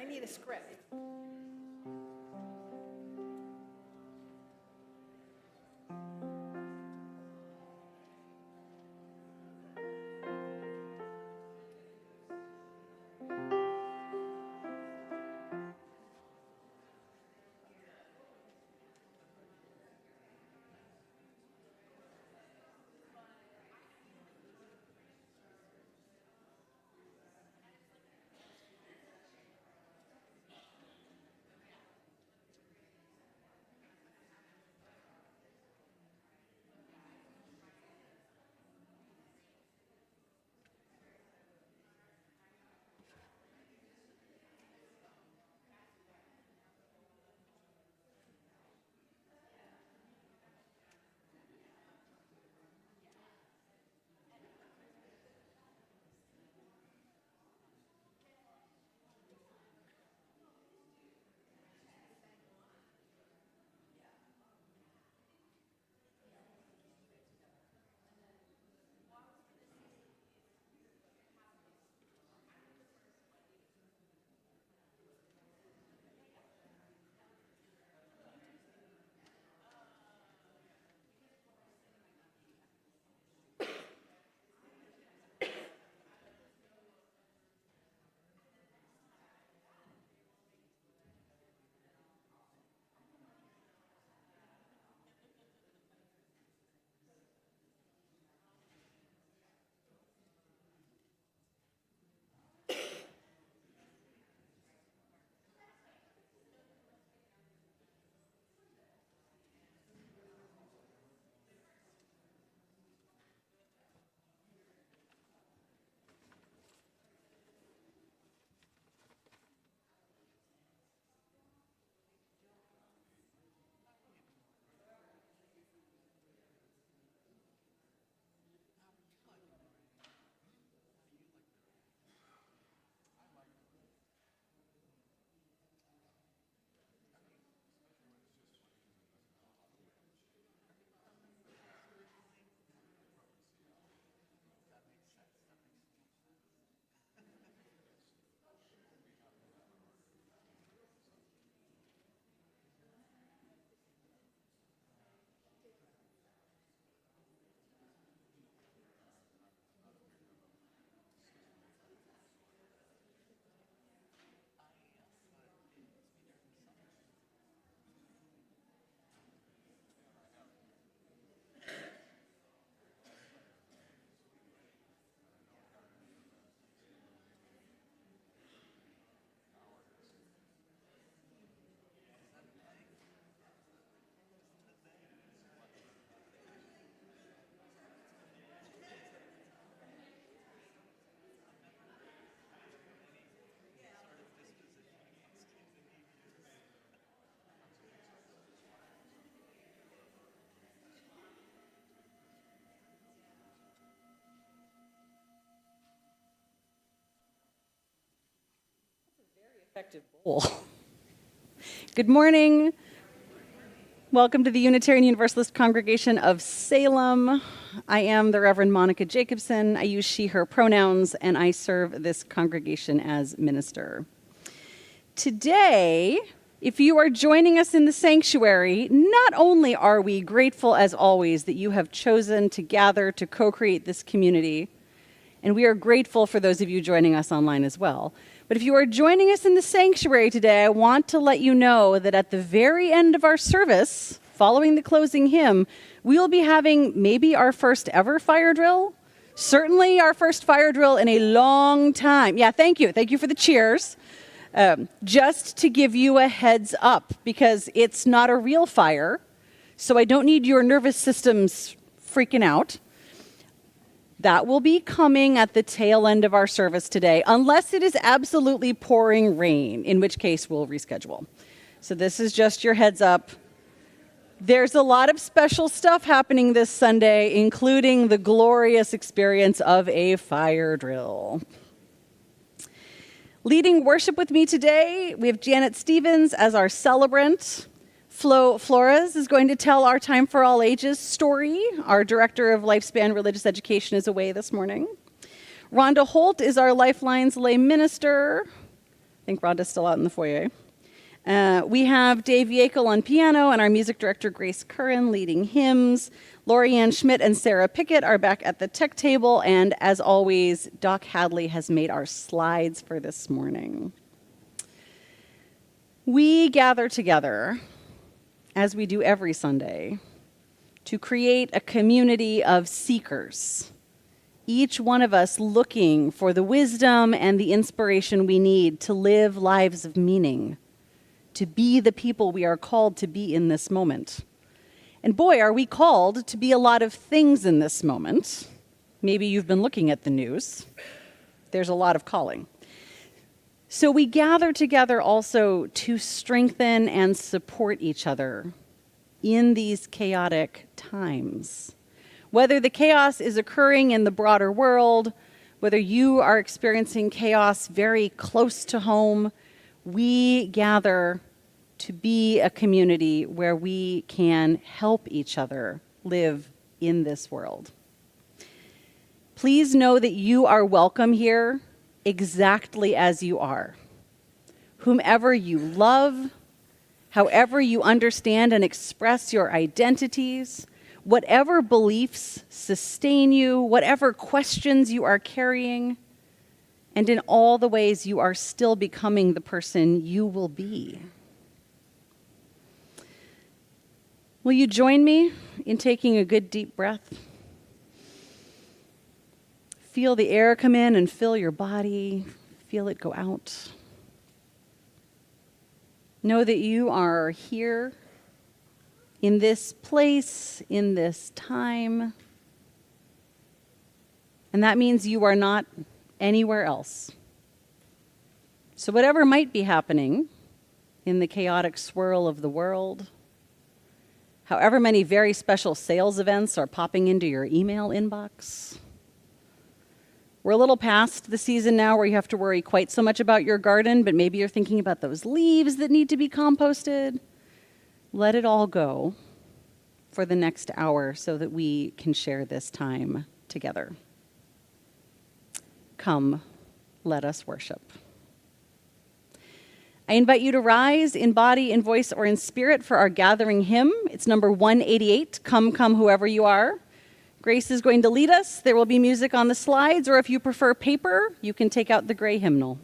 I need a script. Effective bowl. Good morning. Welcome to the Unitarian Universalist Congregation of Salem. I am the Reverend Monica Jacobson. I use she, her pronouns, and I serve this congregation as minister. Today, if you are joining us in the sanctuary, not only are we grateful as always that you have chosen to gather to co-create this community, and we are grateful for those of you joining us online as well. But if you are joining us in the sanctuary today, I want to let you know that at the very end of our service, following the closing hymn, we will be having maybe our first ever fire drill. Certainly our first fire drill in a long time. Yeah, thank you. Thank you for the cheers. Just to give you a heads up, because it's not a real fire, so I don't need your nervous systems freaking out. That will be coming at the tail end of our service today, unless it is absolutely pouring rain, in which case we'll reschedule. So this is just your heads up. There's a lot of special stuff happening this Sunday, including the glorious experience of a fire drill. Leading worship with me today, we have Janet Stevens as our celebrant. Flo Flores is going to tell our Time for All Ages story. Our Director of Lifespan Religious Education is away this morning. Rhonda Holt is our Lifelines lay minister. I think Rhonda's still out in the foyer. We have Dave Yekel on piano and our music director, Grace Curran, leading hymns. Lori Ann Schmidt and Sarah Pickett are back at the tech table. And as always, Doc Hadley has made our slides for this morning. We gather together, as we do every Sunday, to create a community of seekers, each one of us looking for the wisdom and the inspiration we need to live lives of meaning, to be the people we are called to be in this moment. And boy, are we called to be a lot of things in this moment. Maybe you've been looking at the news. There's a lot of calling. So we gather together also to strengthen and support each other in these chaotic times. Whether the chaos is occurring in the broader world, whether you are experiencing chaos very close to home, we gather to be a community where we can help each other live in this world. Please know that you are welcome here exactly as you are. Whomever you love, however you understand and express your identities, whatever beliefs sustain you, whatever questions you are carrying, and in all the ways you are still becoming the person you will be. Will you join me in taking a good deep breath? Feel the air come in and fill your body. Feel it go out. Know that you are here in this place, in this time. And that means you are not anywhere else. So whatever might be happening in the chaotic swirl of the world, however many very special sales events are popping into your email inbox, we're a little past the season now where you have to worry quite so much about your garden, but maybe you're thinking about those leaves that need to be composted. Let it all go for the next hour so that we can share this time together. Come, let us worship. I invite you to rise in body, in voice, or in spirit for our gathering hymn. It's number 188, Come, Come, Whoever You Are. Grace is going to lead us. There will be music on the slides, or if you prefer paper, you can take out the gray hymnal.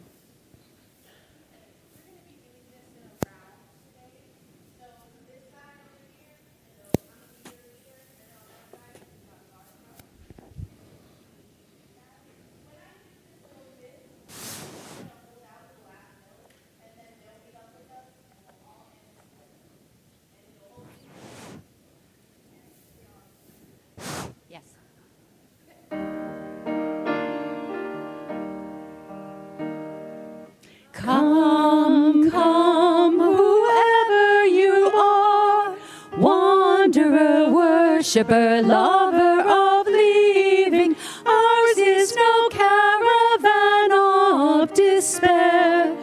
Come, come, whoever you are, wanderer, worshiper, lover of leaving. Ours is no caravan of despair.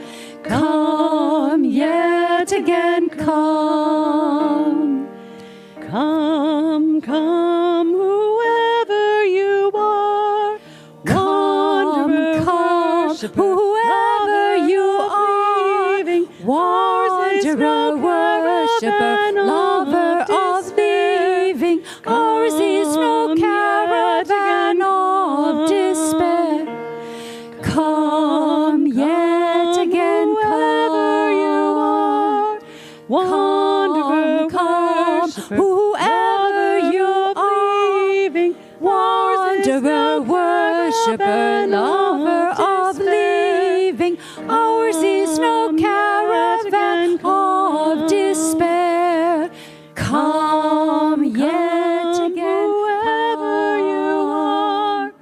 Come, yet again, come. Come, come, whoever you are, wanderer, worshiper, whoever you are, wanderer, worshiper, lover of leaving. Ours is no caravan of despair. Come, yet again, whoever you are, wanderer, worshiper, whoever you are, wanderer, worshiper, lover of leaving. Ours is no caravan of despair. Come, yet again, whoever you are,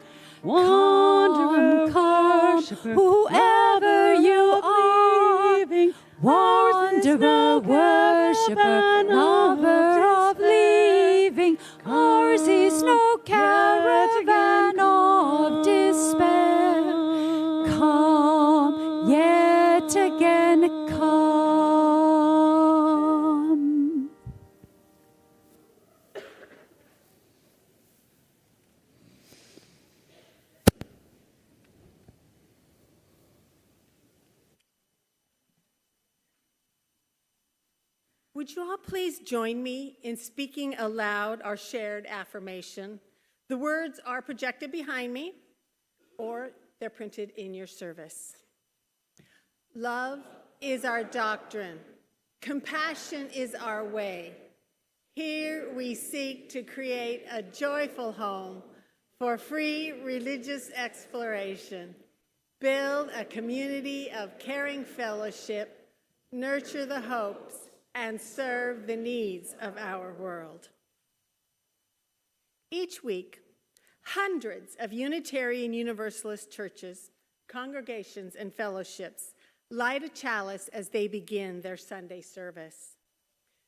wanderer, worshiper, whoever you are, wanderer, worshiper, lover of leaving. Ours is no caravan of despair. Come, yet again, come. Would you all please join me in speaking aloud our shared affirmation? The words are projected behind me, or they're printed in your service. Love is our doctrine. Compassion is our way. Here we seek to create a joyful home for free religious exploration, build a community of caring fellowship, nurture the hopes, and serve the needs of our world. Each week, hundreds of Unitarian Universalist churches, congregations, and fellowships light a chalice as they begin their Sunday service.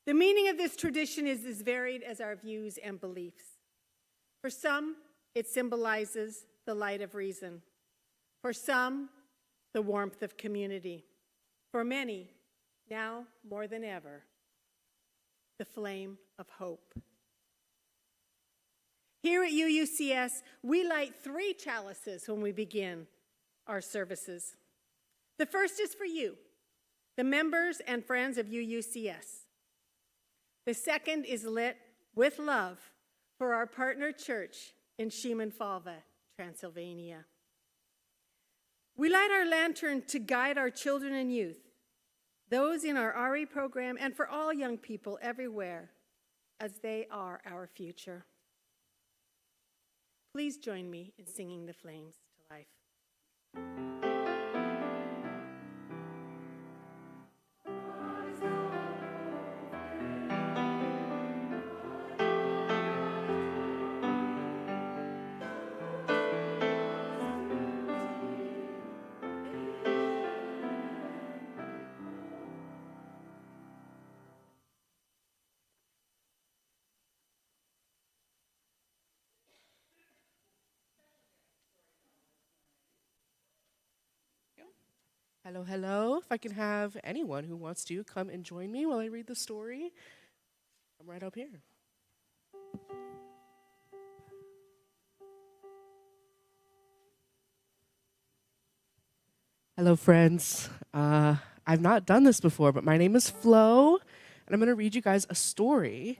The meaning of this tradition is as varied as our views and beliefs. For some, it symbolizes the light of reason. For some, the warmth of community. For many, now more than ever, the flame of hope. Here at UUCS, we light 3 chalices when we begin our services. The first is for you, the members and friends of UUCS. The second is lit with love for our partner church in Szymon-Falva, Transylvania. We light our lantern to guide our children and youth, those in our RE program, and for all young people everywhere, as they are our future. Please join me in singing the flames to life. Hello, hello. If I can have anyone who wants to come and join me while I read the story, I'm right up here. Hello, friends. I've not done this before, but my name is Flo, and I'm going to read you guys a story.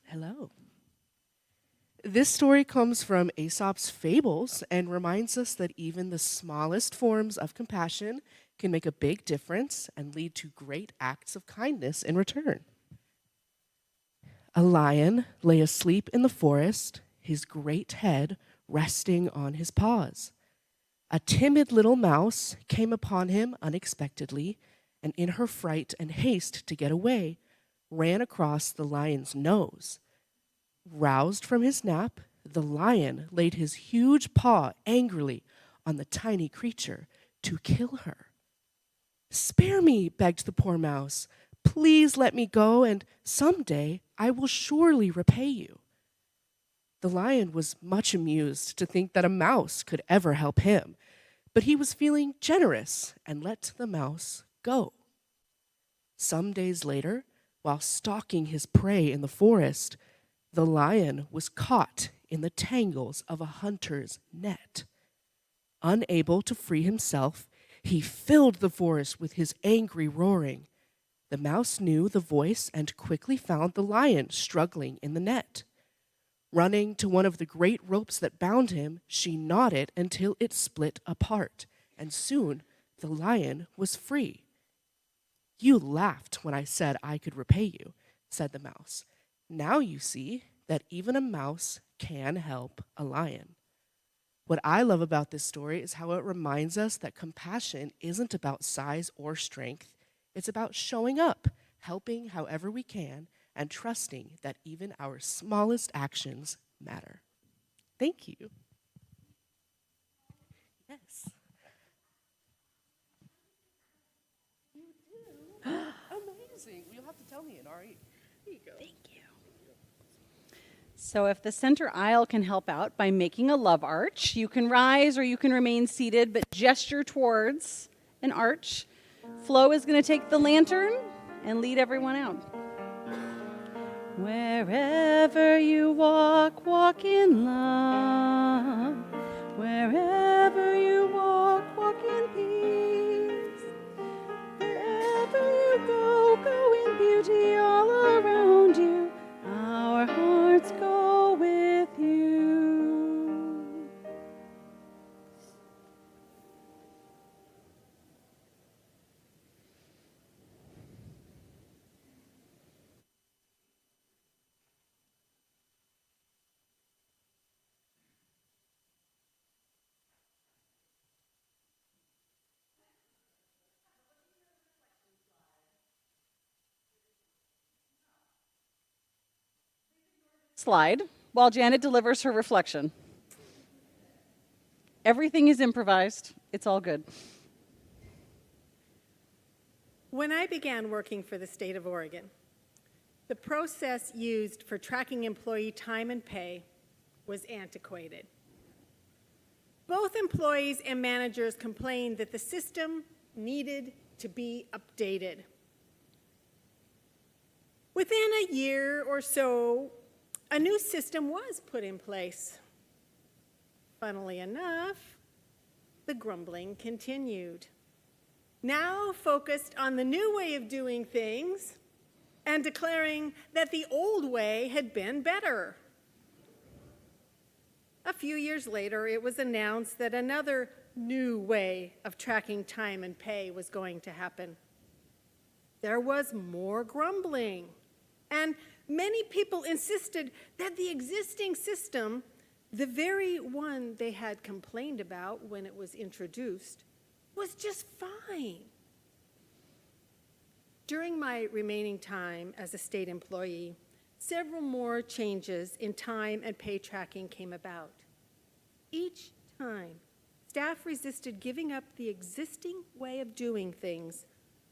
Hello. This story comes from Aesop's Fables and reminds us that even the smallest forms of compassion can make a big difference and lead to great acts of kindness in return. A lion lay asleep in the forest, his great head resting on his paws. A timid little mouse came upon him unexpectedly, and in her fright and haste to get away, ran across the lion's nose. Roused from his nap, the lion laid his huge paw angrily on the tiny creature to kill her. "Spare me," begged the poor mouse. "Please let me go, and someday I will surely repay you." The lion was much amused to think that a mouse could ever help him, but he was feeling generous and let the mouse go. Some days later, while stalking his prey in the forest, the lion was caught in the tangles of a hunter's net. Unable to free himself, he filled the forest with his angry roaring. The mouse knew the voice and quickly found the lion struggling in the net. Running to one of the great ropes that bound him, she gnawed it until it split apart, and soon the lion was free. "You laughed when I said I could repay you," said the mouse. "Now you see that even a mouse can help a lion." What I love about this story is how it reminds us that compassion isn't about size or strength. It's about showing up, helping however we can, and trusting that even our smallest actions matter. Thank you. Yes. You do. Amazing. You'll have to tell me in RE. Here you go. Thank you. So if the center aisle can help out by making a love arch, you can rise or you can remain seated, but gesture towards an arch. Flo is going to take the lantern and lead everyone out. Wherever you walk, walk in love. Wherever you walk, walk in peace. go in beauty all around you. Our hearts go with you. Slide while Janet delivers her reflection. Everything is improvised. It's all good. When I began working for the state of Oregon, the process used for tracking employee time and pay was antiquated. Both employees and managers complained that the system needed to be updated. Within a year or so, a new system was put in place. Funnily enough, the grumbling continued. Now focused on the new way of doing things and declaring that the old way had been better. A few years later, it was announced that another new way of tracking time and pay was going to happen. There was more grumbling, and many people insisted that the existing system, the very one they had complained about when it was introduced, was just fine. During my remaining time as a state employee, several more changes in time and pay tracking came about. Each time, staff resisted giving up the existing way of doing things,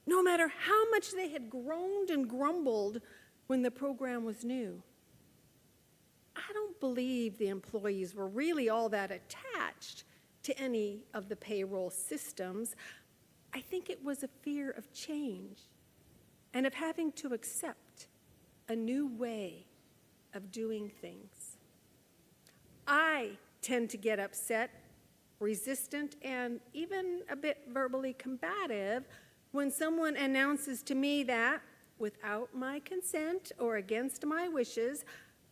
no matter how much they had groaned and grumbled when the program was new. I don't believe the employees were really all that attached to any of the payroll systems. I think it was a fear of change and of having to accept a new way of doing things. I tend to get upset, resistant, and even a bit verbally combative when someone announces to me that, without my consent or against my wishes,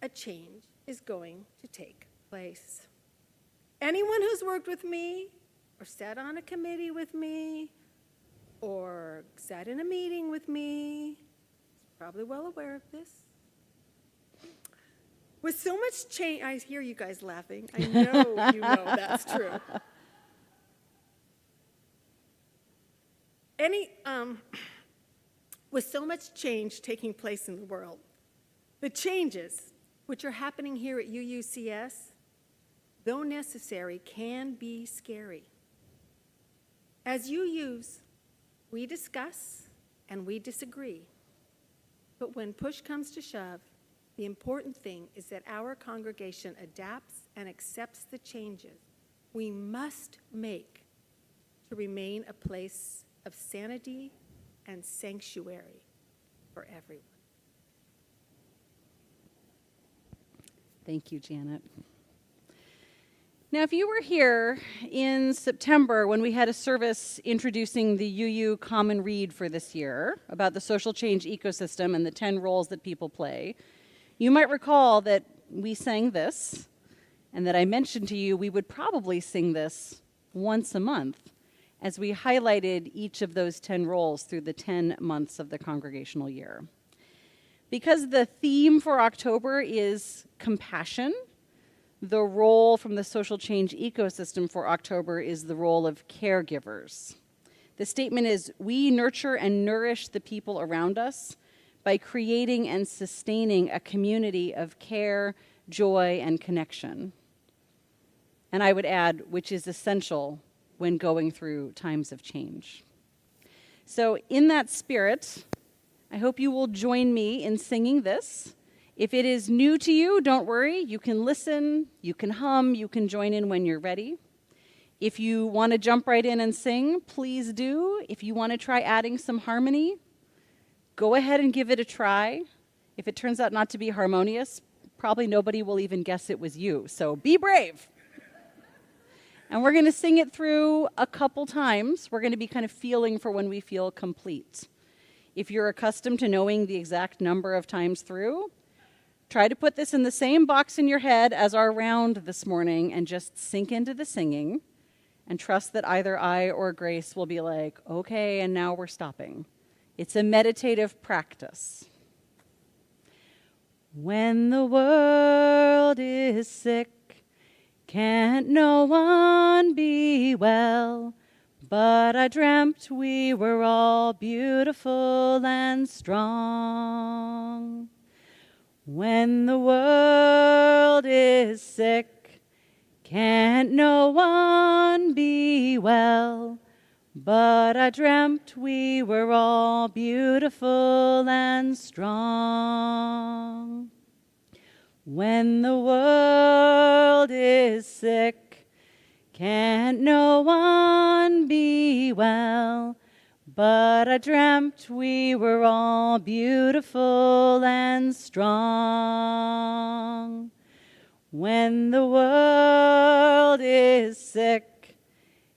a change is going to take place. Anyone who's worked with me or sat on a committee with me or sat in a meeting with me is probably well aware of this. With so much change, I hear you guys laughing. I know you know that's true. With so much change taking place in the world, the changes which are happening here at UUCS, though necessary, can be scary. As UUs, we discuss and we disagree, but when push comes to shove, the important thing is that our congregation adapts and accepts the changes we must make to remain a place of sanity and sanctuary for everyone. Thank you, Janet. Now, if you were here in September when we had a service introducing the UU Common Read for this year about the social change ecosystem and the 10 roles that people play, you might recall that we sang this, and that I mentioned to you we would probably sing this once a month as we highlighted each of those 10 roles through the 10 months of the congregational year. Because the theme for October is compassion, the role from the social change ecosystem for October is the role of caregivers. The statement is, we nurture and nourish the people around us by creating and sustaining a community of care, joy, and connection. And I would add, which is essential when going through times of change. So in that spirit, I hope you will join me in singing this. If it is new to you, don't worry. You can listen, you can hum, you can join in when you're ready. If you want to jump right in and sing, please do. If you want to try adding some harmony, go ahead and give it a try. If it turns out not to be harmonious, probably nobody will even guess it was you. So be brave. And we're going to sing it through a couple times. We're going to be kind of feeling for when we feel complete. If you're accustomed to knowing the exact number of times through, try to put this in the same box in your head as our round this morning and just sink into the singing and trust that either I or Grace will be like, okay, and now we're stopping. It's a meditative practice. When the world is sick, can't no one be well, but I dreamt we were all beautiful and strong. When the world is sick, can't no one be well, but I dreamt we were all beautiful and strong. When the world is sick, can't no one be well, but I dreamt we were all beautiful and strong. When the world is sick,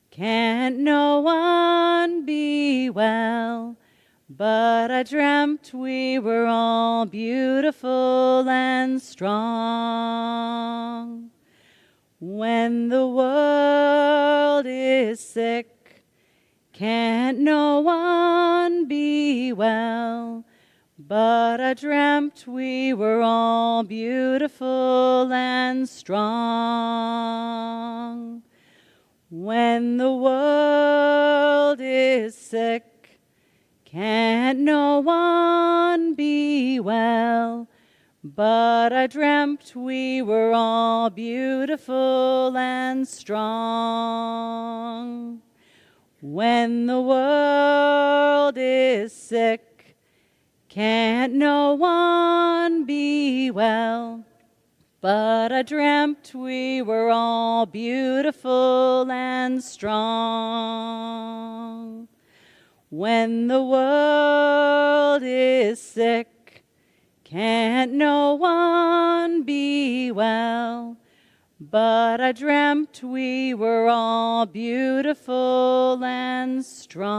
can't no one be well, but I dreamt we were all beautiful and strong. When the world is sick, can't no one be well, but I dreamt we were all beautiful and strong. When the world is sick, can't no one be well, but I dreamt we were all beautiful and strong. When the world is sick, can't no one be well, but I dreamt we were all beautiful and strong. When the world is sick, can't no one be well, but I dreamt we were all beautiful and strong.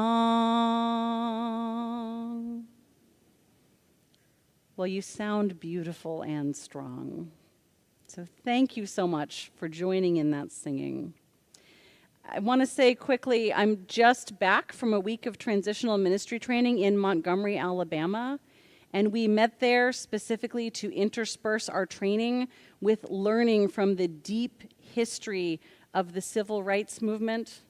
Well, you sound beautiful and strong. So thank you so much for joining in that singing. I want to say quickly, I'm just back from a week of transitional ministry training in Montgomery, Alabama. And we met there specifically to intersperse our training with learning from the deep history of the civil rights movement,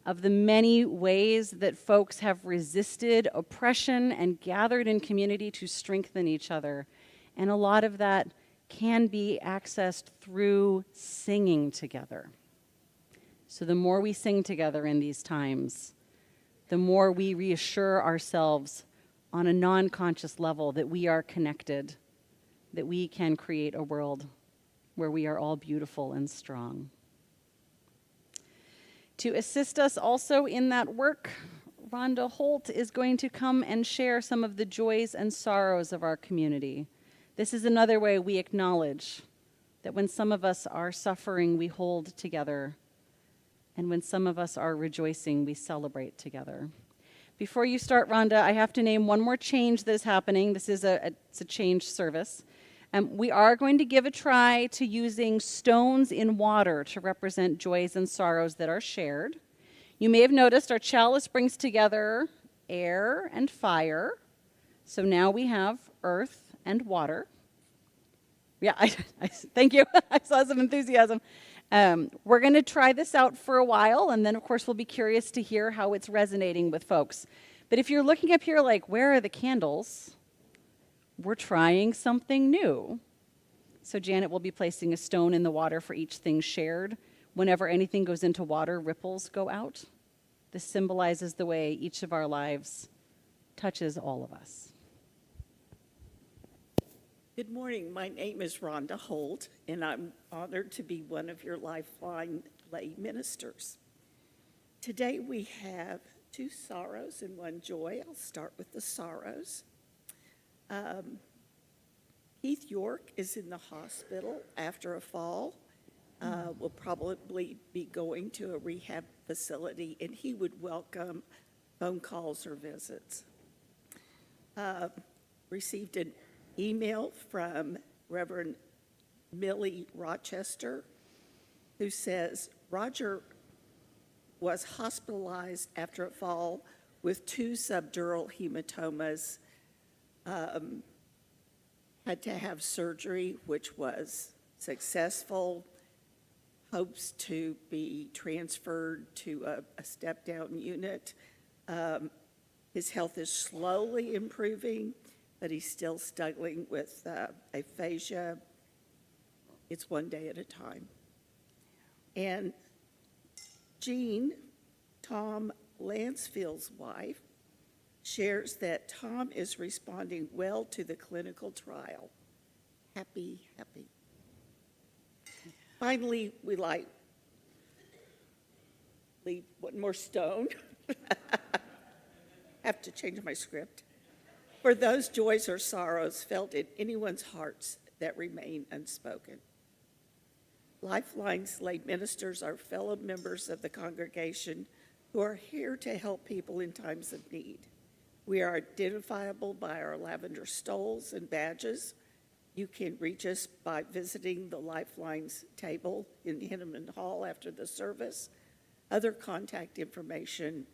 of the many ways that folks have resisted oppression and gathered in community to strengthen each other. And a lot of that can be accessed through singing together. So the more we sing together in these times, the more we reassure ourselves on a non-conscious level that we are connected, that we can create a world where we are all beautiful and strong. To assist us also in that work, Rhonda Holt is going to come and share some of the joys and sorrows of our community. This is another way we acknowledge that when some of us are suffering, we hold together, and when some of us are rejoicing, we celebrate together. Before you start, Rhonda, I have to name one more change that is happening. This is it's a change service. We are going to give a try to using stones in water to represent joys and sorrows that are shared. You may have noticed our chalice brings together air and fire. So now we have earth and water. Yeah, I thank you. I saw some enthusiasm. We're going to try this out for a while, and then, of course, we'll be curious to hear how it's resonating with folks. But if you're looking up here like, where are the candles? We're trying something new. So Janet will be placing a stone in the water for each thing shared. Whenever anything goes into water, ripples go out. This symbolizes the way each of our lives touches all of us. Good morning. My name is Rhonda Holt, and I'm honored to be one of your Lifeline lay ministers. Today we have 2 sorrows and 1 joy. I'll start with the sorrows. Keith York is in the hospital after a fall. Will probably be going to a rehab facility, and he would welcome phone calls or visits. received an email from Reverend Millie Rochester, who says, Roger was hospitalized after a fall with 2 subdural hematomas, had to have surgery, which was successful, hopes to be transferred to a step-down unit. His health is slowly improving, but he's still struggling with aphasia. It's one day at a time. And Jean, Tom Lansfield's wife, shares that Tom is responding well to the clinical trial. Happy, happy. Finally, we leave one more stone. Have to change my script. For those joys or sorrows felt in anyone's hearts that remain unspoken. Lifeline's lay ministers are fellow members of the congregation who are here to help people in times of need. We are identifiable by our lavender stoles and badges. You can reach us by visiting the Lifeline's table in Hinneman Hall after the service. Other contact information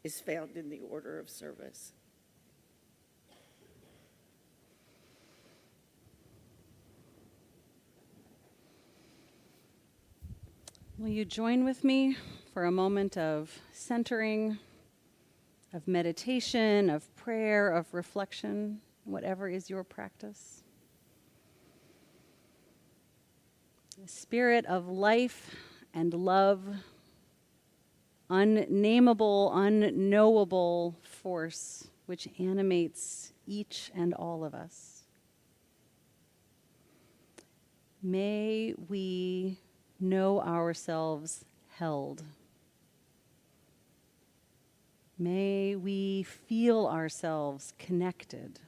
is found in the order of service. Will you join with me for a moment of centering, of meditation, of prayer, of reflection, whatever is your practice? The spirit of life and love, unnameable, unknowable force which animates each and all of us. May we know ourselves held. May we feel ourselves connected.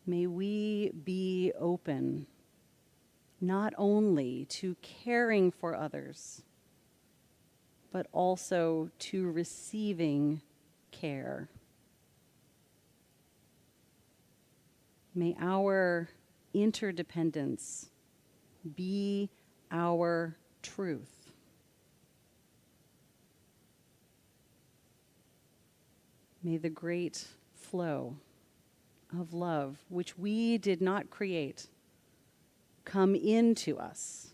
May we be open, not only to caring for others, but also to receiving care. May our interdependence be our truth. May the great flow of love, which we did not create, come into us,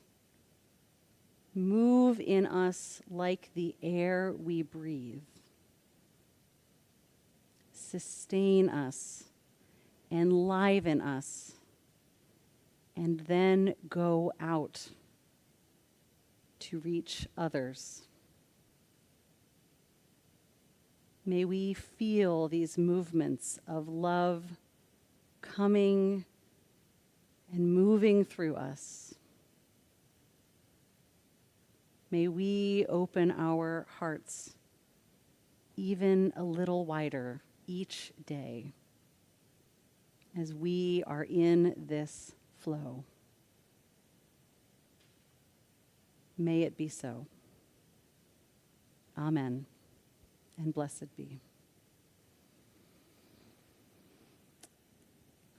move in us like the air we breathe, sustain us, enliven us, and then go out to reach others. May we feel these movements of love coming and moving through us. May we open our hearts even a little wider each day as we are in this flow. May it be so. Amen, and blessed be.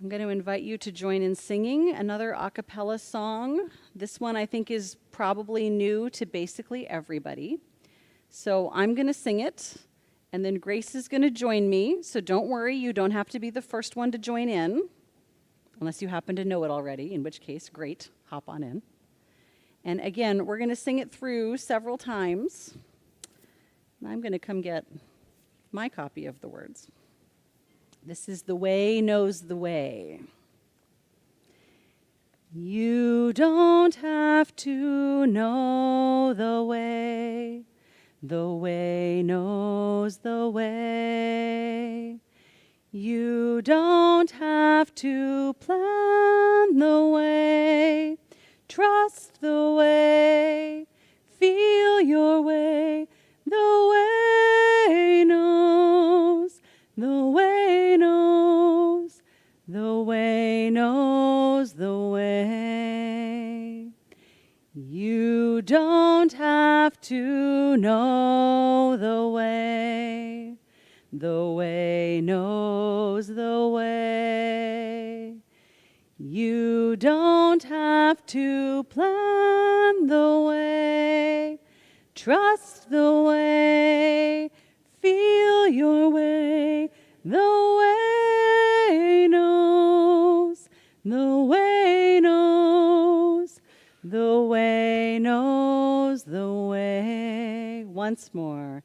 I'm going to invite you to join in singing another a cappella song. This one I think is probably new to basically everybody. So I'm going to sing it, and then Grace is going to join me. So don't worry, you don't have to be the first one to join in, unless you happen to know it already, in which case, great, hop on in. And again, we're going to sing it through several times. And I'm going to come get my copy of the words. This is The Way Knows the Way. You don't have to know the way. The way knows the way. You don't have to plan the way. Trust the way. Feel your way. The way knows. The way knows. The way knows the way. You don't have to know the way. don't have to plan the way. Trust the way. Feel your way. The way knows. The way knows. The way knows the way. Once more.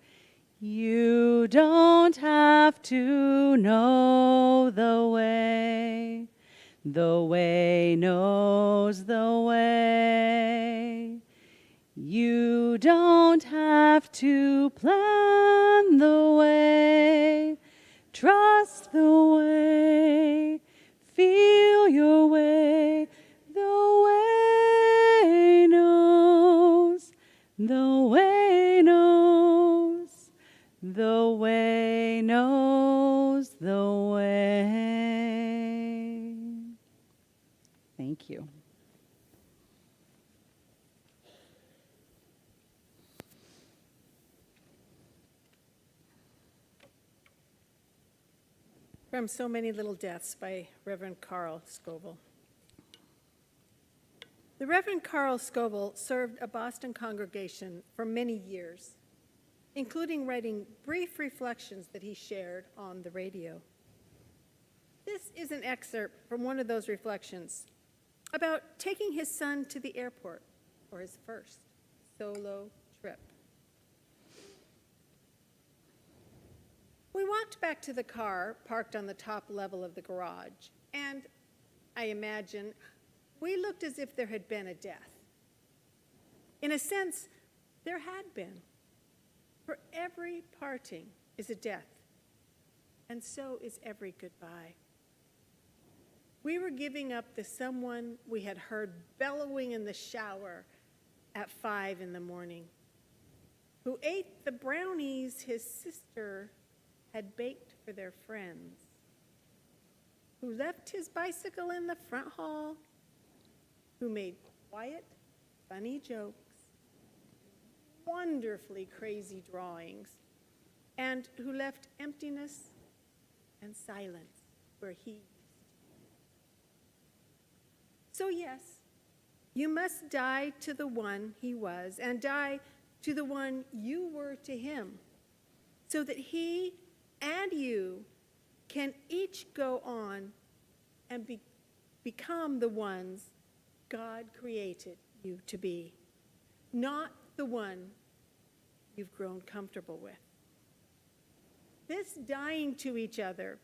You don't have to know the way. The way knows the way. You don't have to plan the way. Trust the way. Feel your way. The way knows. The way knows. The way knows the way. Thank you. From So Many Little Deaths by Reverend Carl Scoville. The Reverend Carl Scoville served a Boston congregation for many years, including writing brief reflections that he shared on the radio. This is an excerpt from one of those reflections about taking his son to the airport for his first solo trip. We walked back to the car parked on the top level of the garage, and I imagine we looked as if there had been a death. In a sense, there had been. For every parting is a death, and so is every goodbye. We were giving up the someone we had heard bellowing in the shower at 5 in the morning, who ate the brownies his sister had baked for their friends, who left his bicycle in the front hall, who made quiet, funny jokes, wonderfully crazy drawings, and who left emptiness and silence where he used to be. So yes, you must die to the one he was and die to the one you were to him, so that he and you can each go on and become the ones God created you to be, not the one you've grown comfortable with. This dying to each other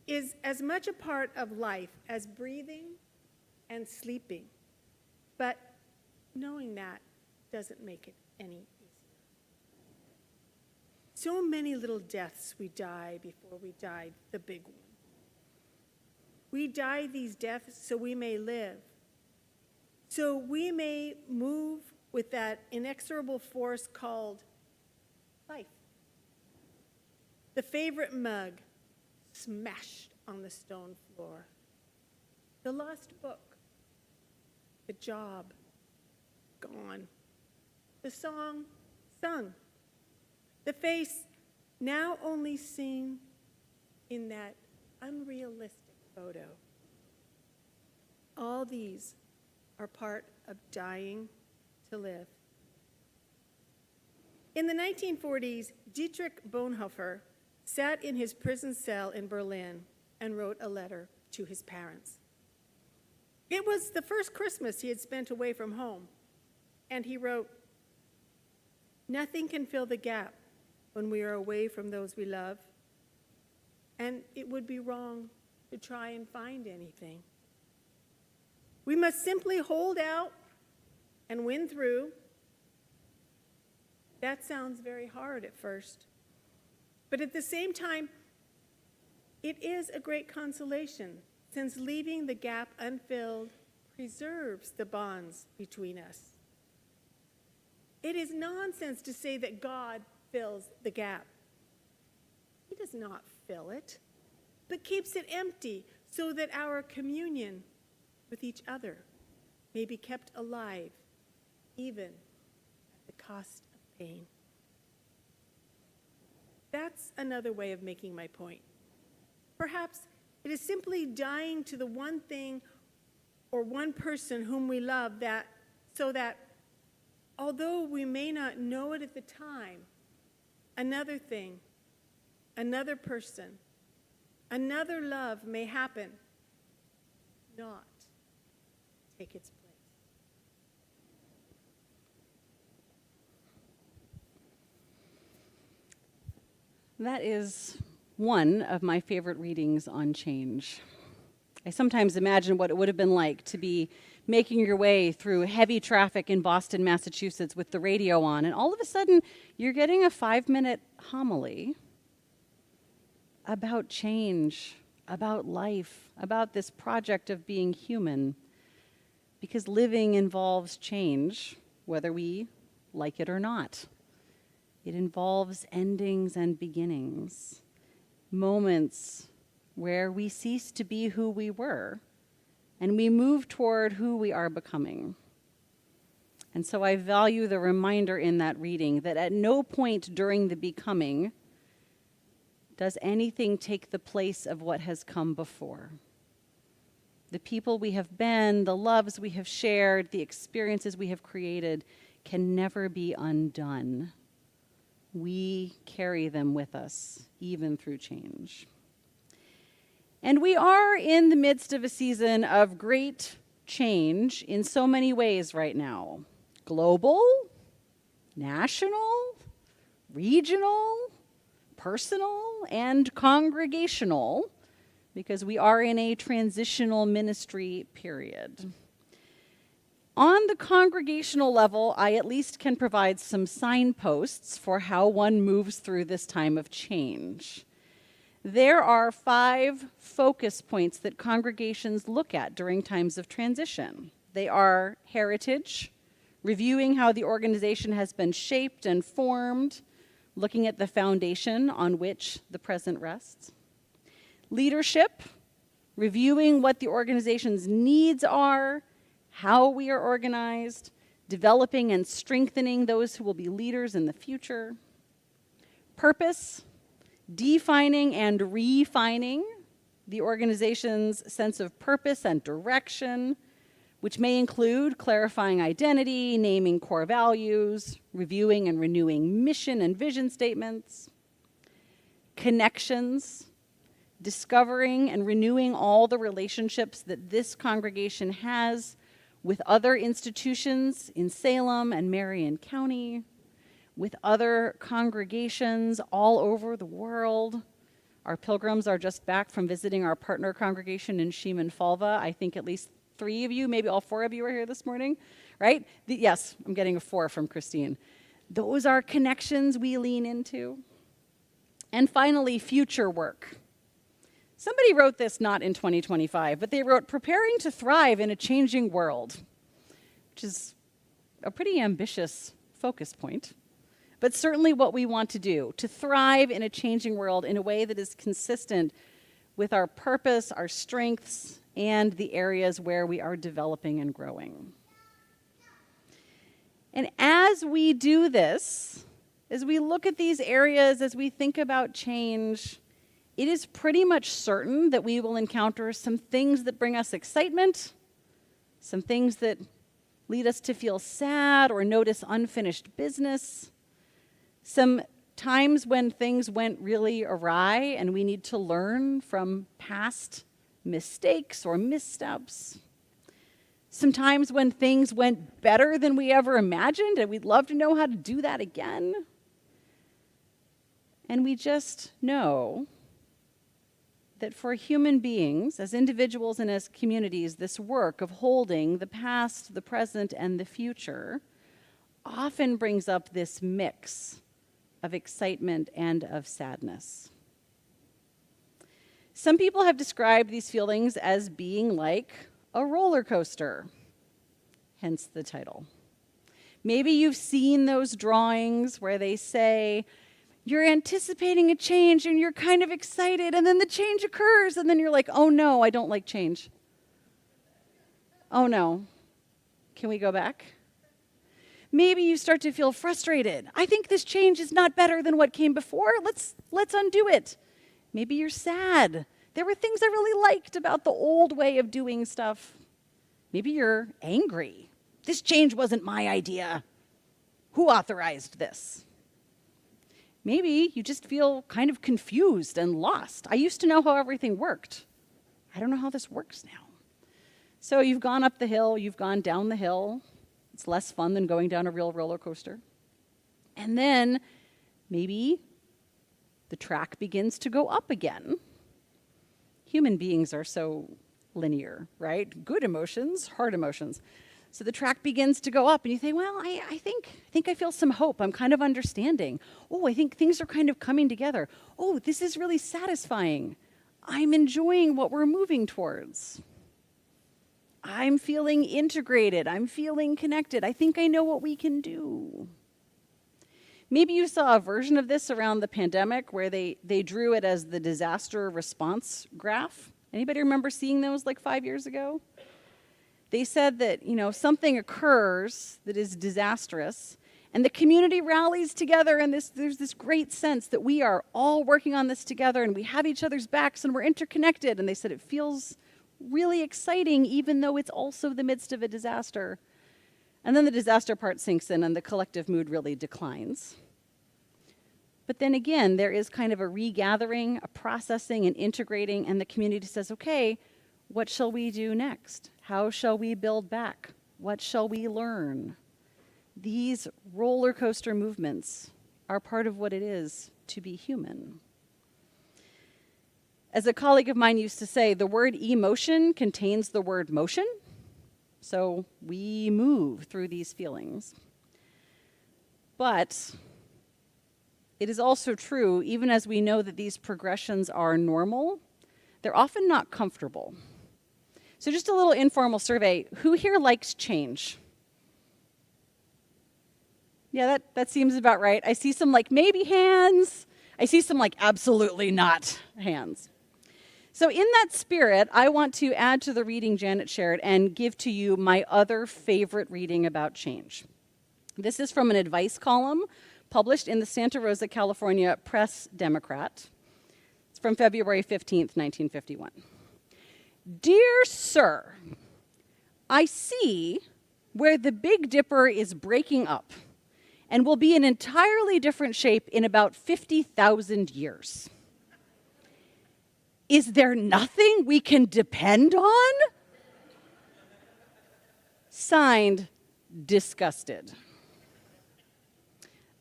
is as much a part of life as breathing and sleeping, but knowing that doesn't make it any easier. So many little deaths we die before we die the big one. We die these deaths so we may live, so we may move with that inexorable force called life. The favorite mug smashed on the stone floor. The lost book. The job gone. The song sung. The face now only seen in that unrealistic photo. All these are part of dying to live. In the 1940s, Dietrich Bonhoeffer sat in his prison cell in Berlin and wrote a letter to his parents. It was the first Christmas he had spent away from home, and he wrote, "Nothing can fill the gap when we are away from those we love, and it would be wrong to try and find anything. We must simply hold out and win through." That sounds very hard at first, but at the same time, it is a great consolation, since leaving the gap unfilled preserves the bonds between us. It is nonsense to say that God fills the gap. He does not fill it, but keeps it empty so that our communion with each other may be kept alive, even at the cost of pain. That's another way of making my point. Perhaps it is simply dying to the one thing or one person whom we love, that so that although we may not know it at the time, another thing, another person, another love may happen, not take its place. That is one of my favorite readings on change. I sometimes imagine what it would have been like to be making your way through heavy traffic in Boston, Massachusetts with the radio on, and all of a sudden you're getting a 5-minute homily about change, about life, about this project of being human. Because living involves change, whether we like it or not. It involves endings and beginnings, moments where we cease to be who we were and we move toward who we are becoming. And so I value the reminder in that reading that at no point during the becoming does anything take the place of what has come before. The people we have been, the loves we have shared, the experiences we have created can never be undone. We carry them with us, even through change. And we are in the midst of a season of great change in so many ways right now. Global, national, regional, personal, and congregational, because we are in a transitional ministry period. On the congregational level, I at least can provide some signposts for how one moves through this time of change. There are 5 focus points that congregations look at during times of transition. They are heritage, reviewing how the organization has been shaped and formed, looking at the foundation on which the present rests. Leadership, reviewing what the organization's needs are, how we are organized, developing and strengthening those who will be leaders in the future. Purpose, defining and refining the organization's sense of purpose and direction, which may include clarifying identity, naming core values, reviewing and renewing mission and vision statements. Connections, discovering and renewing all the relationships that this congregation has with other institutions in Salem and Marion County, with other congregations all over the world. Our pilgrims are just back from visiting our partner congregation in Sheeman-Falva. I think at least 3 of you, maybe all 4 of you are here this morning, right? Yes, I'm getting a 4 from Christine. Those are connections we lean into. And finally, future work. Somebody wrote this not in 2025, but they wrote, preparing to thrive in a changing world, which is a pretty ambitious focus point, but certainly what we want to do, to thrive in a changing world in a way that is consistent with our purpose, our strengths, and the areas where we are developing and growing. And as we do this, as we look at these areas, as we think about change, it is pretty much certain that we will encounter some things that bring us excitement, some things that lead us to feel sad or notice unfinished business, some times when things went really awry and we need to learn from past mistakes or missteps, some times when things went better than we ever imagined and we'd love to know how to do that again. And we just know that for human beings, as individuals and as communities, this work of holding the past, the present, and the future often brings up this mix of excitement and of sadness. Some people have described these feelings as being like a roller coaster, hence the title. Maybe you've seen those drawings where they say, you're anticipating a change and you're kind of excited, and then the change occurs, and then you're like, oh no, I don't like change. Oh no. Can we go back? Maybe you start to feel frustrated. I think this change is not better than what came before. Let's undo it. Maybe you're sad. There were things I really liked about the old way of doing stuff. Maybe you're angry. This change wasn't my idea. Who authorized this? Maybe you just feel kind of confused and lost. I used to know how everything worked. I don't know how this works now. So you've gone up the hill, you've gone down the hill. It's less fun than going down a real roller coaster. And then maybe the track begins to go up again. Human beings are so linear, right? Good emotions, hard emotions. So the track begins to go up, and you think, well, I think I feel some hope. I'm kind of understanding. Oh, I think things are kind of coming together. Oh, this is really satisfying. I'm enjoying what we're moving towards. I'm feeling integrated. I'm feeling connected. I think I know what we can do. Maybe you saw a version of this around the pandemic where they drew it as the disaster response graph. Anybody remember seeing those like 5 years ago? They said that, something occurs that is disastrous, and the community rallies together, and there's this great sense that we are all working on this together, and we have each other's backs, and we're interconnected. And they said it feels really exciting, even though it's also the midst of a disaster. And then the disaster part sinks in, and the collective mood really declines. But then again, there is kind of a regathering, a processing, and integrating, and the community says, okay, what shall we do next? How shall we build back? What shall we learn? These roller coaster movements are part of what it is to be human. As a colleague of mine used to say, the word emotion contains the word motion. So we move through these feelings. But it is also true, even as we know that these progressions are normal, they're often not comfortable. So just a little informal survey. Who here likes change? Yeah, that seems about right. I see some maybe hands. I see some absolutely not hands. So in that spirit, I want to add to the reading Janet shared and give to you my other favorite reading about change. This is from an advice column published in the Santa Rosa, California Press Democrat. It's from February 15th, 1951. Dear Sir, I see where the Big Dipper is breaking up and will be an entirely different shape in about 50,000 years. Is there nothing we can depend on? Signed, Disgusted.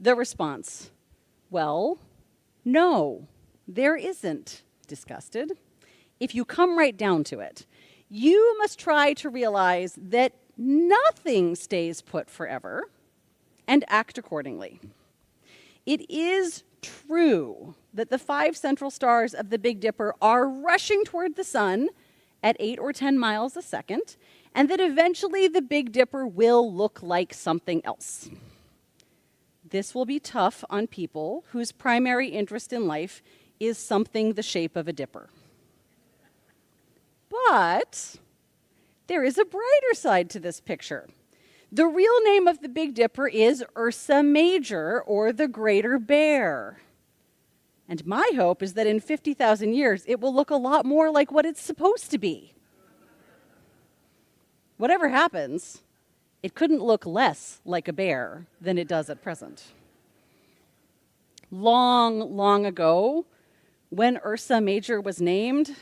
The response, well, no, there isn't. Disgusted. If you come right down to it, you must try to realize that nothing stays put forever and act accordingly. It is true that the 5 central stars of the Big Dipper are rushing toward the sun at 8 or 10 miles a second, and that eventually the Big Dipper will look like something else. This will be tough on people whose primary interest in life is something the shape of a dipper. But there is a brighter side to this picture. The real name of the Big Dipper is Ursa Major, or the Greater Bear. And my hope is that in 50,000 years, it will look a lot more like what it's supposed to be. Whatever happens, it couldn't look less like a bear than it does at present. Long, long ago, when Ursa Major was named,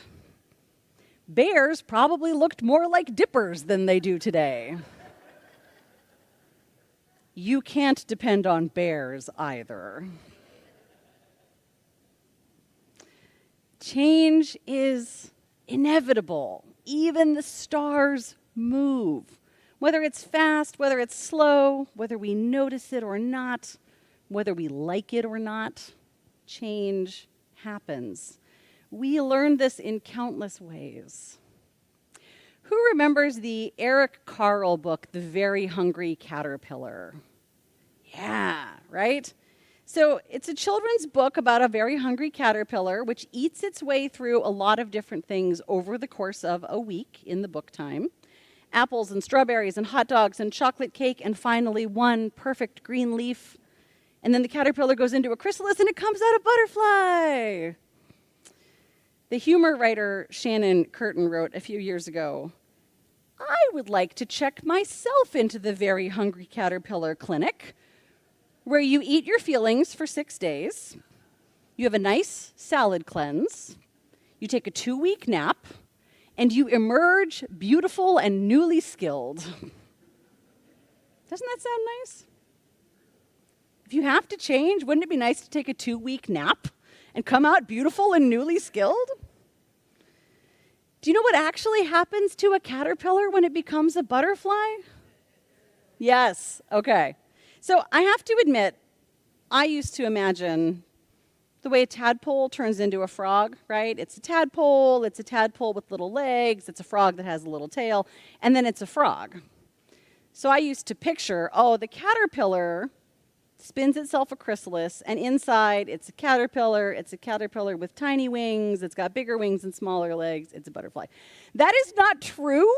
bears probably looked more like dippers than they do today. You can't depend on bears either. Change is inevitable. Even the stars move. Whether it's fast, whether it's slow, whether we notice it or not, whether we like it or not, change happens. We learn this in countless ways. Who remembers the Eric Carle book, The Very Hungry Caterpillar? Yeah, right? So it's a children's book about a very hungry caterpillar which eats its way through a lot of different things over the course of a week in the book time. Apples and strawberries and hot dogs and chocolate cake and finally one perfect green leaf. And then the caterpillar goes into a chrysalis and it comes out a butterfly. The humor writer Shannon Curtin wrote a few years ago, I I would like to check myself into the Very Hungry Caterpillar Clinic, where you eat your feelings for 6 days, you have a nice salad cleanse, you take a 2-week nap, and you emerge beautiful and newly skilled. Doesn't that sound nice? If you have to change, wouldn't it be nice to take a 2-week nap and come out beautiful and newly skilled? Do you know what actually happens to a caterpillar when it becomes a butterfly? Yes, okay. So I have to admit, I used to imagine the way a tadpole turns into a frog, right? It's a tadpole with little legs, it's a frog that has a little tail, and then it's a frog. So I used to picture, the caterpillar spins itself a chrysalis, and inside it's a caterpillar with tiny wings, it's got bigger wings and smaller legs, it's a butterfly. That is not true.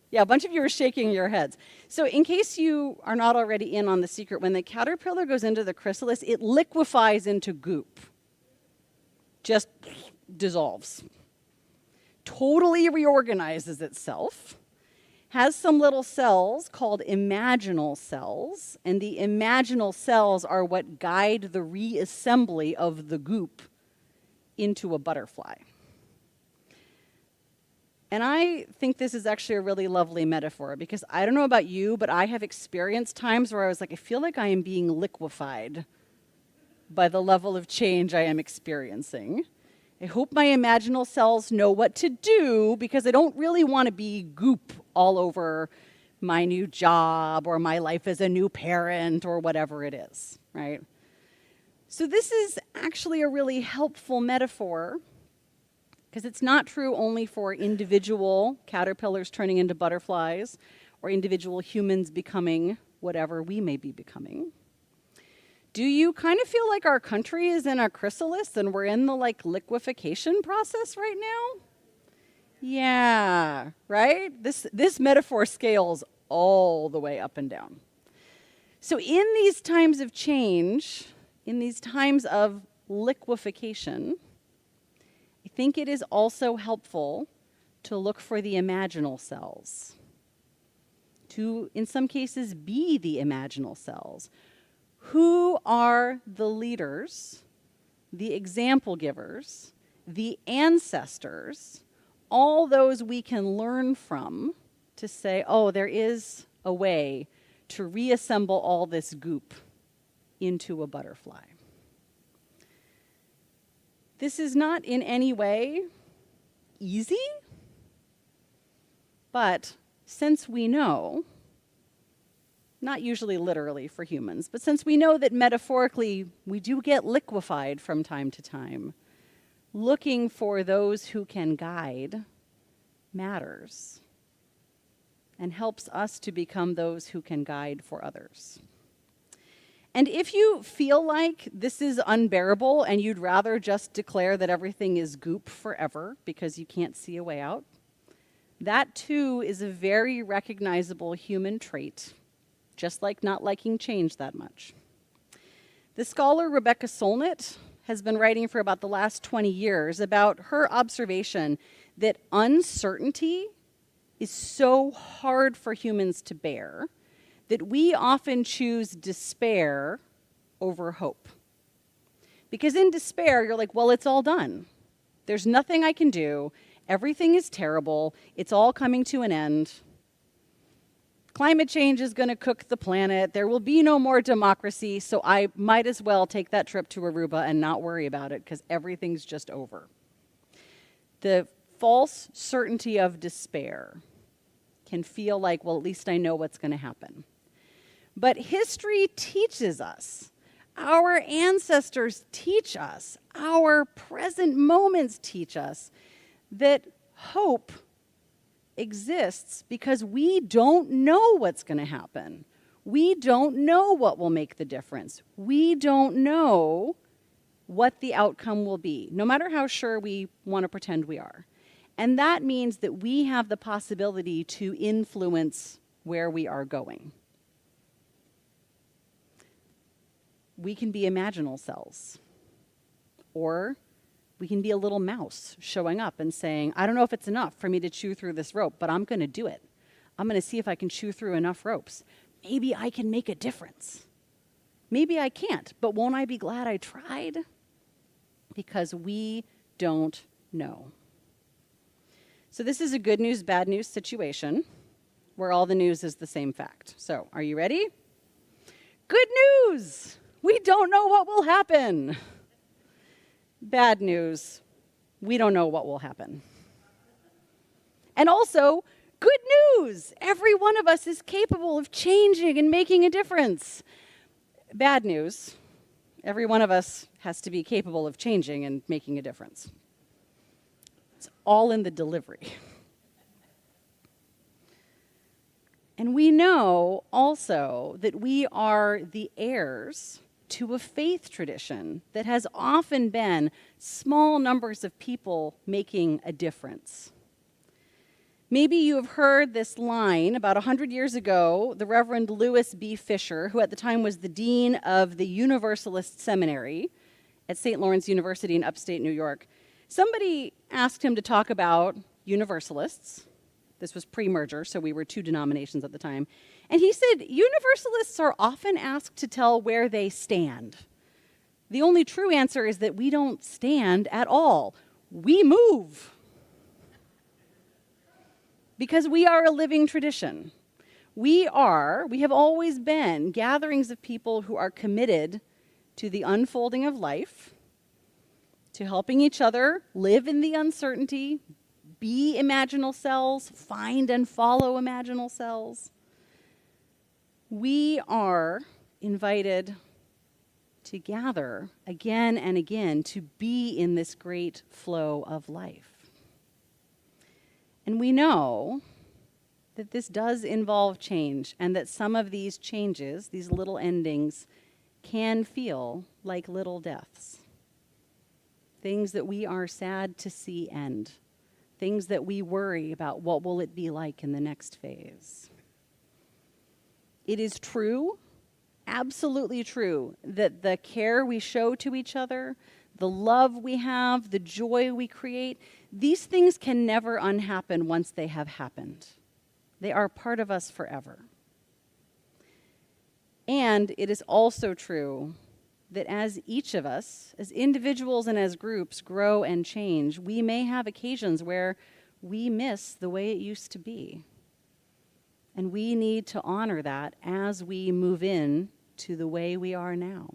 Yeah, a bunch of you are shaking your heads. So in case you are not already in on the secret, when the caterpillar goes into the chrysalis, it liquefies into goop. Just dissolves. Totally reorganizes itself. Has some little cells called imaginal cells, and the imaginal cells are what guide the reassembly of the goop into a butterfly. And I think this is actually a really lovely metaphor, because I don't know about you, but I have experienced times where I was like, I feel like I am being liquefied by the level of change I am experiencing. I hope my imaginal cells know what to do, because I don't really want to be goop all over my new job or my life as a new parent or whatever it is, right? So this is actually a really helpful metaphor, because it's not true only for individual caterpillars turning into butterflies or individual humans becoming whatever we may be becoming. Do you kind of feel like our country is in a chrysalis and we're in the liquefaction process right now? Yeah, right? This metaphor scales all the way up and down. So in these times of change, in these times of liquefaction, I think it is also helpful to look for the imaginal cells, to, in some cases, be the imaginal cells. Who are the leaders, the example givers, the ancestors, all those we can learn from to say, there is a way to reassemble all this goop into a butterfly. This is not in any way easy, but since we know, not usually literally for humans, but since we know that metaphorically we do get liquefied from time to time, looking for those who can guide matters and helps us to become those who can guide for others. And if you feel like this is unbearable and you'd rather just declare that everything is goop forever because you can't see a way out, that too is a very recognizable human trait, just like not liking change that much. The scholar Rebecca Solnit has been writing for about the last 20 years about her observation that uncertainty is so hard for humans to bear that we often choose despair over hope. Because in despair, you're like, well, it's all done. There's nothing I can do. Everything is terrible. It's all coming to an end. Climate change is going to cook the planet. There will be no more democracy, so I might as well take that trip to Aruba and not worry about it because everything's just over. The false certainty of despair can feel like, well, at least I know what's going to happen. But history teaches us, our ancestors teach us, our present moments teach us that hope exists because we don't know what's going to happen. We don't know what will make the difference. We don't know what the outcome will be, no matter how sure we want to pretend we are. And that means that we have the possibility to influence where we are going. We can be imaginal cells, or we can be a little mouse showing up and saying, I don't know if it's enough for me to chew through this rope, but I'm going to do it. I'm going to see if I can chew through enough ropes. Maybe I can make a difference. Maybe I can't, but won't I be glad I tried? Because we don't know. So this is a good news, bad news situation where all the news is the same fact. So are you ready? Good news! We don't know what will happen. Bad news, we don't know what will happen. And also, good news! Every one of us is capable of changing and making a difference. Bad news, every one of us has to be capable of changing and making a difference. It's all in the delivery. And we know also that we are the heirs to a faith tradition that has often been small numbers of people making a difference. Maybe you have heard this line. About 100 years ago, the Reverend Lewis B. Fisher, who at the time was the dean of the Universalist Seminary at St. Lawrence University in upstate New York, somebody asked him to talk about Universalists. This was pre-merger, so we were two denominations at the time. And he said, Universalists are often asked to tell where they stand. The only true answer is that we don't stand at all. We move. Because we are a living tradition. We have always been gatherings of people who are committed to the unfolding of life, to helping each other live in the uncertainty, be imaginal selves, find and follow imaginal selves. We are invited to gather again and again to be in this great flow of life. And we know that this does involve change, and that some of these changes, these little endings, can feel like little deaths. Things that we are sad to see end. Things that we worry about, what will it be like in the next phase. It is true, absolutely true, that the care we show to each other, the love we have, the joy we create, these things can never unhappen once they have happened. They are part of us forever. And it is also true that as each of us, as individuals and as groups, grow and change, we may have occasions where we miss the way it used to be. And we need to honor that as we move in to the way we are now.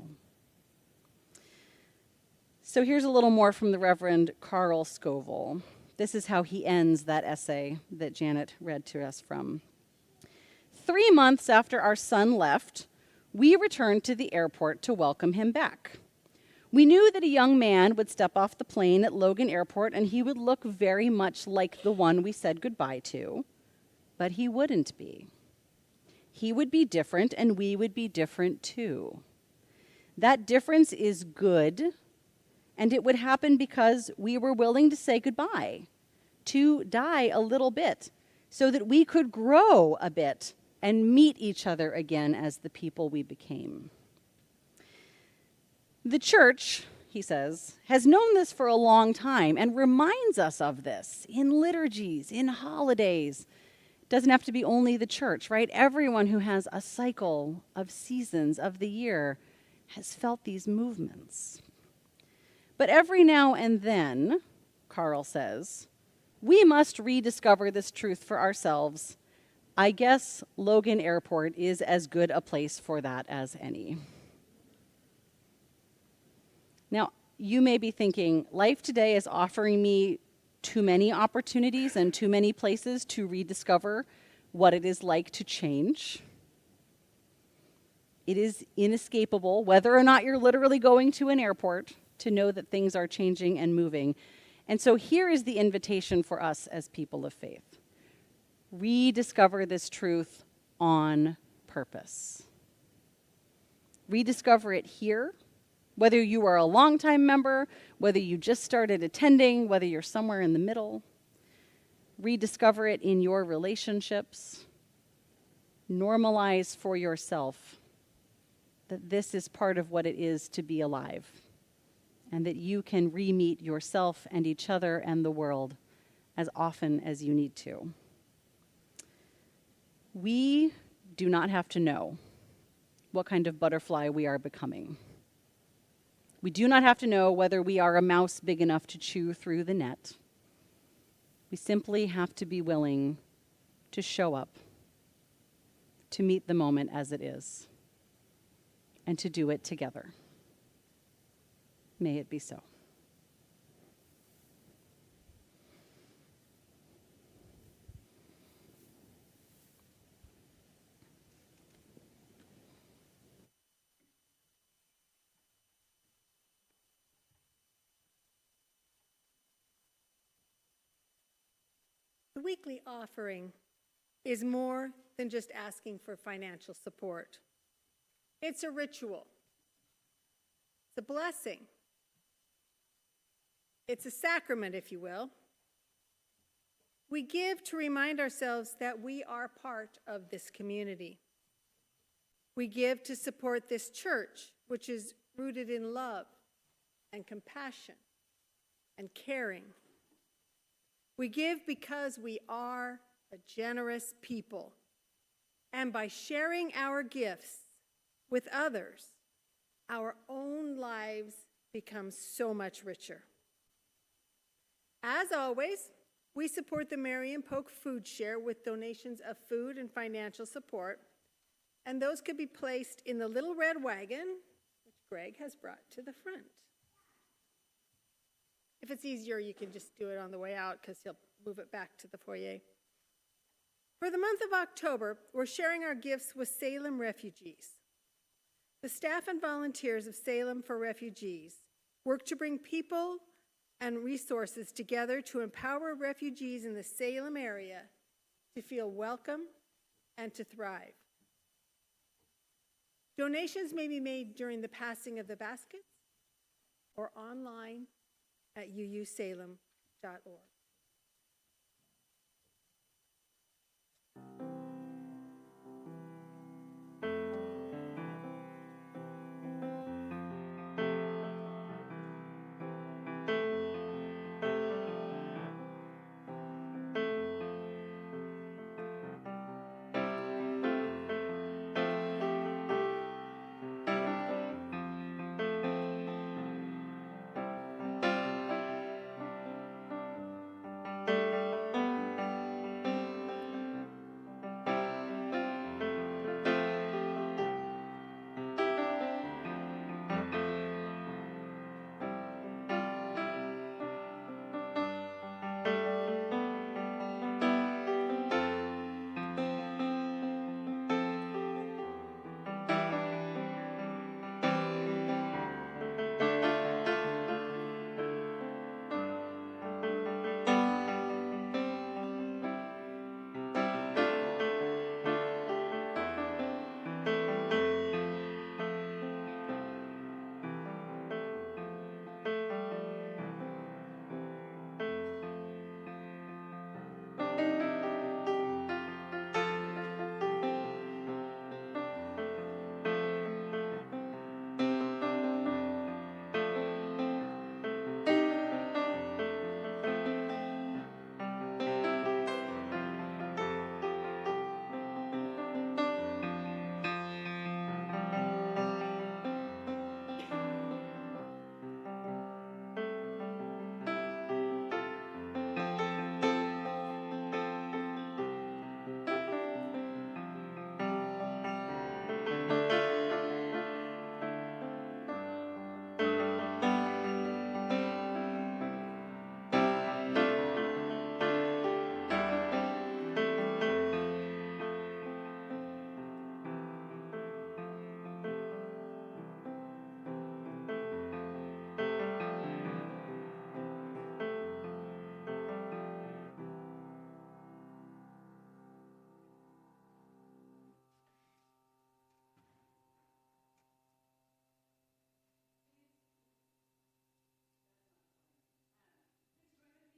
So here's a little more from the Reverend Carl Scoville. This is how he ends that essay that Janet read to us from. 3 months after our son left, we returned to the airport to welcome him back. We knew that a young man would step off the plane at Logan Airport and he would look very much like the one we said goodbye to, but he wouldn't be. He would be different and we would be different too. That difference is good, and it would happen because we were willing to say goodbye, to die a little bit, so that we could grow a bit and meet each other again as the people we became. The church, he says, has known this for a long time and reminds us of this in liturgies, in holidays. It doesn't have to be only the church, right? Everyone who has a cycle of seasons of the year has felt these movements. But every now and then, Carl says, we must rediscover this truth for ourselves. I guess Logan Airport is as good a place for that as any. Now, you may be thinking, life today is offering me too many opportunities and too many places to rediscover what it is like to change. It is inescapable, whether or not you're literally going to an airport, to know that things are changing and moving. And so here is the invitation for us as people of faith. Rediscover this truth on purpose. Rediscover it here, whether you are a longtime member, whether you just started attending, whether you're somewhere in the middle. Rediscover it in your relationships. Normalize for yourself that this is part of what it is to be alive, and that you can re-meet yourself and each other and the world as often as you need to. We do not have to know what kind of butterfly we are becoming. We do not have to know whether we are a mouse big enough to chew through the net. We simply have to be willing to show up, to meet the moment as it is, and to do it together. May it be so. The weekly offering is more than just asking for financial support. It's a ritual. It's a blessing. It's a sacrament, if you will. We give to remind ourselves that we are part of this community. We give to support this church, which is rooted in love and compassion and caring. We give because we are a generous people. And by sharing our gifts with others, our own lives become so much richer. As always, we support the Marion Polk Food Share with donations of food and financial support, and those could be placed in the little red wagon, which Greg has brought to the front. If it's easier, you can just do it on the way out because he'll move it back to the foyer. For the month of October, we're sharing our gifts with Salem refugees. The staff and volunteers of Salem for Refugees work to bring people and resources together to empower refugees in the Salem area to feel welcome and to thrive. Donations may be made during the passing of the baskets or online at uusalem.org.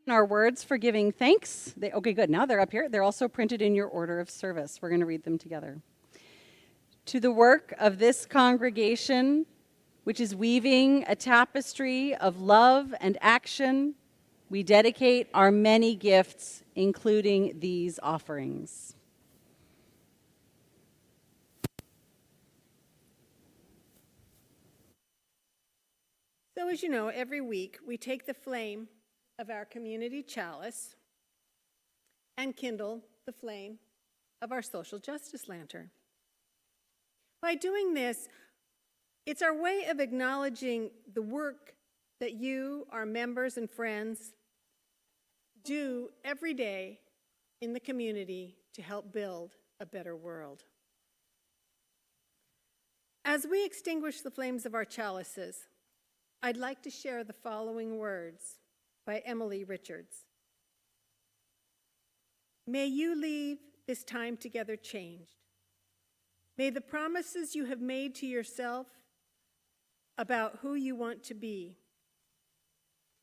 Our words for giving thanks. Okay, good. Now they're up here. They're also printed in your order of service. We're going to read them together. To the work of this congregation, which is weaving a tapestry of love and action, we dedicate our many gifts, including these offerings. So as you know, every week we take the flame of our community chalice and kindle the flame of our social justice lantern. By doing this, it's our way of acknowledging the work that you, our members and friends, do every day in the community to help build a better world. As we extinguish the flames of our chalices, I'd like to share the following words by Emily Richards. May you leave this time together changed. May the promises you have made to yourself about who you want to be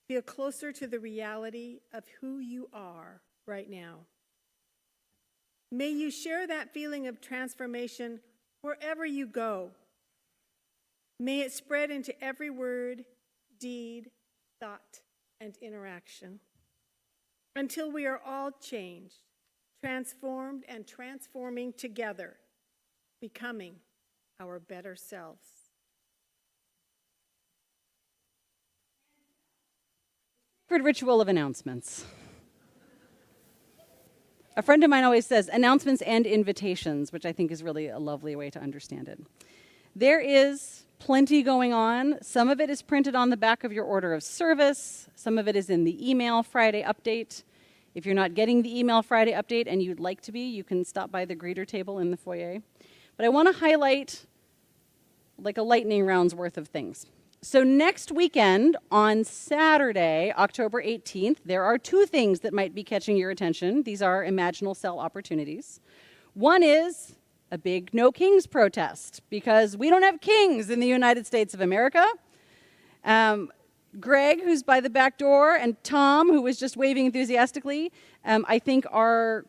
feel closer to the reality of who you are right now. May you share that feeling of transformation wherever you go. May it spread into every word, deed, thought, and interaction until we are all changed, transformed, and transforming together, becoming our better selves. Sacred ritual of announcements. A friend of mine always says announcements and invitations, which I think is really a lovely way to understand it. There is plenty going on. Some of it is printed on the back of your order of service. Some of it is in the email Friday update. If you're not getting the email Friday update and you'd like to be, you can stop by the greeter table in the foyer. But I want to highlight like a lightning round's worth of things. So next weekend, on Saturday, October 18th, there are two things that might be catching your attention. These are imaginal cell opportunities. One is a big No Kings protest, because we don't have kings in the United States of America. Greg, who's by the back door, and Tom, who was just waving enthusiastically, I think are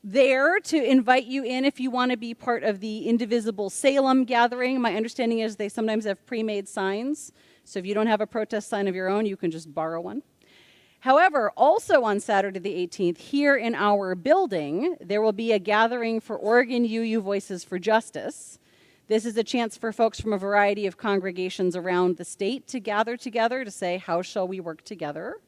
there to invite you in if you want to be part of the Indivisible Salem gathering. My understanding is they sometimes have pre-made signs, so if you don't have a protest sign of your own, you can just borrow one. However, also on Saturday the 18th, here in our building, there will be a gathering for Oregon UU Voices for Justice. This is a chance for folks from a variety of congregations around the state to gather together to say, how shall we work together?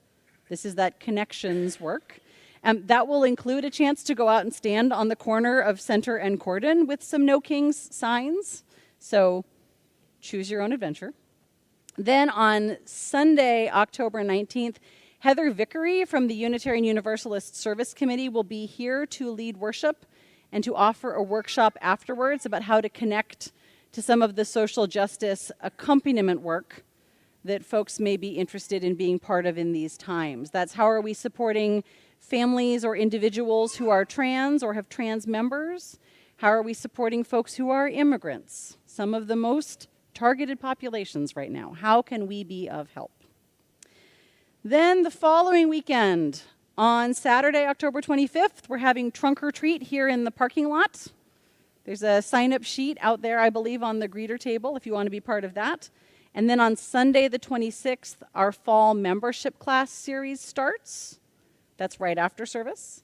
This is that connections work. That will include a chance to go out and stand on the corner of Center and Cordon with some No Kings signs. So choose your own adventure. Then on Sunday, October 19th, Heather Vickery from the Unitarian Universalist Service Committee will be here to lead worship and to offer a workshop afterwards about how to connect to some of the social justice accompaniment work that folks may be interested in being part of in these times. That's how are we supporting families or individuals who are trans or have trans members? How are we supporting folks who are immigrants? Some of the most targeted populations right now. How can we be of help? Then the following weekend, on Saturday, October 25th, we're having Trunk or Treat here in the parking lot. There's a sign-up sheet out there, I believe, on the greeter table if you want to be part of that. And then on Sunday, the 26th, our fall membership class series starts. That's right after service.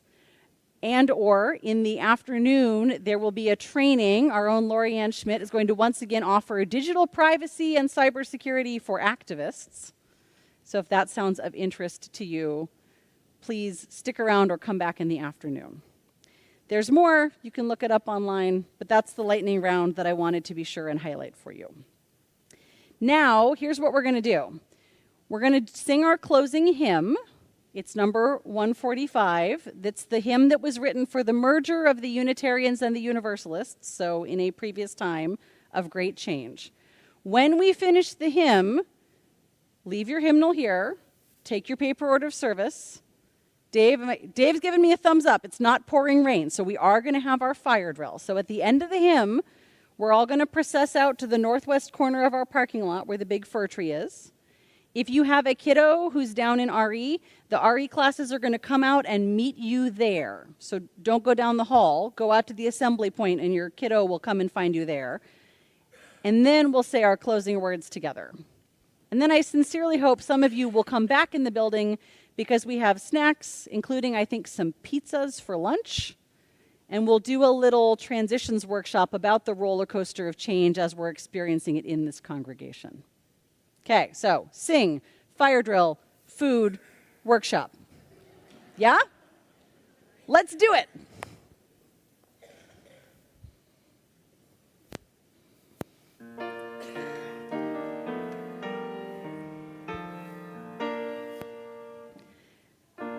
And or in the afternoon, there will be a training. Our own Lori Ann Schmidt is going to once again offer digital privacy and cybersecurity for activists. So if that sounds of interest to you, please stick around or come back in the afternoon. There's more. You can look it up online, but that's the lightning round that I wanted to be sure and highlight for you. Now, here's what we're going to do. We're going to sing our closing hymn. It's number 145. That's the hymn that was written for the merger of the Unitarians and the Universalists, so in a previous time of great change. When we finish the hymn, leave your hymnal here, take your paper order of service. Dave's given me a thumbs up. It's not pouring rain, so we are going to have our fire drill. So at the end of the hymn, we're all going to process out to the northwest corner of our parking lot where the big fir tree is. If you have a kiddo who's down in RE, the RE classes are going to come out and meet you there. So don't go down the hall. Go out to the assembly point and your kiddo will come and find you there. And then we'll say our closing words together. And then I sincerely hope some of you will come back in the building because we have snacks, including, I think, some pizzas for lunch. And we'll do a little transitions workshop about the roller coaster of change as we're experiencing it in this congregation. Okay, so sing, fire drill, food, workshop. Yeah? Let's do it.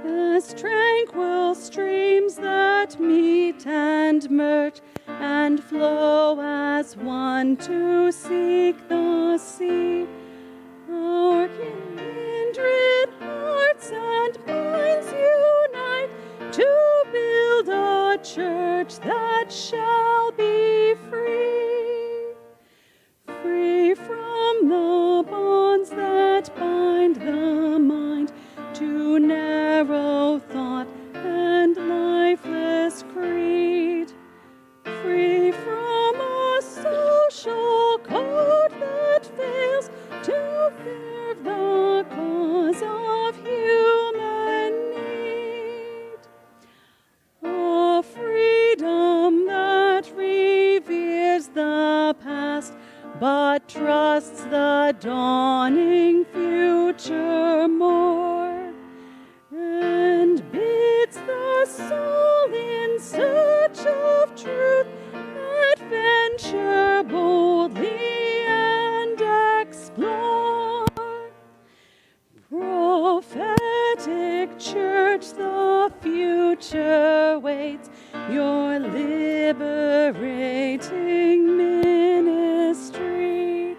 As tranquil streams that meet and merge and flow as one to seek the sea, our kindred hearts and minds unite to build a church that shall be free, free from the bonds that bind the mind to narrow thought and lifeless creed, free from a social code that fails to serve the cause of human need, a freedom that reveres the past but trusts the dawning future more, and bids the soul in search of truth adventure boldly and explore. Prophetic church, the future waits your liberating ministry.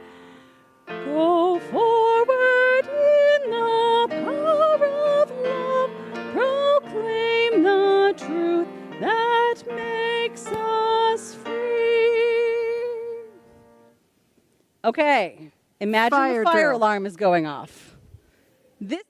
Go forward in the power of love, proclaim the truth that makes us free. Okay, imagine the fire alarm is going off. This